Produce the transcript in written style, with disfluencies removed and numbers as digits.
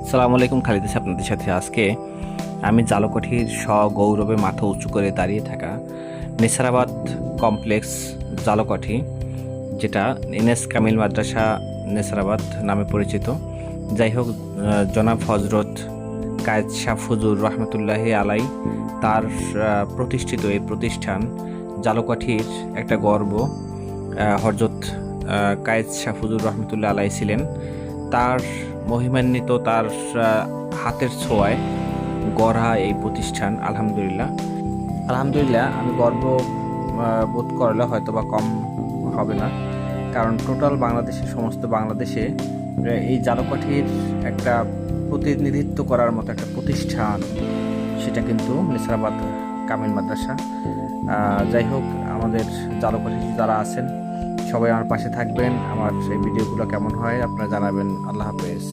আসসালামু আলাইকুম, খালিদ আছি আপনাদের সাথে। আজকে আমি জালকাঠির সগৌরবে মাথা উঁচু করে দাঁড়িয়ে থাকা নেসারাবাদ কমপ্লেক্স জালকাঠি, যেটা এনএস কামিল মাদ্রাসা নেসারাবাদ নামে পরিচিত। যাই হোক, জনাব হজরত কায়েদ শাহ ফুজুর রহমতুল্লাহি আলাই তার প্রতিষ্ঠিত এই প্রতিষ্ঠান জালকাঠির একটা গর্ব। হজরত কায়েদ শাহ ফুজুর রহমতুল্লাহ আলাই ছিলেন, তার মহিমান্বিত তার হাতের ছোঁয়ায় গড়া এই প্রতিষ্ঠান। আলহামদুলিল্লাহ আমি গর্ব বোধ করলে হয়তো বা কম হবে না, কারণ টোটাল সমস্ত বাংলাদেশে এই জালকাঠির একটা প্রতিনিধিত্ব করার মতো একটা প্রতিষ্ঠান, সেটা কিন্তু নেসারাবাদ কামিল মাদ্রাসা। যাই হোক, আমাদের জালকাঠি যারা আছেন সবাই আমার পাশে থাকবেন। আমার এই ভিডিওগুলো কেমন হয় আপনারা জানাবেন। আল্লাহ হাফেজ।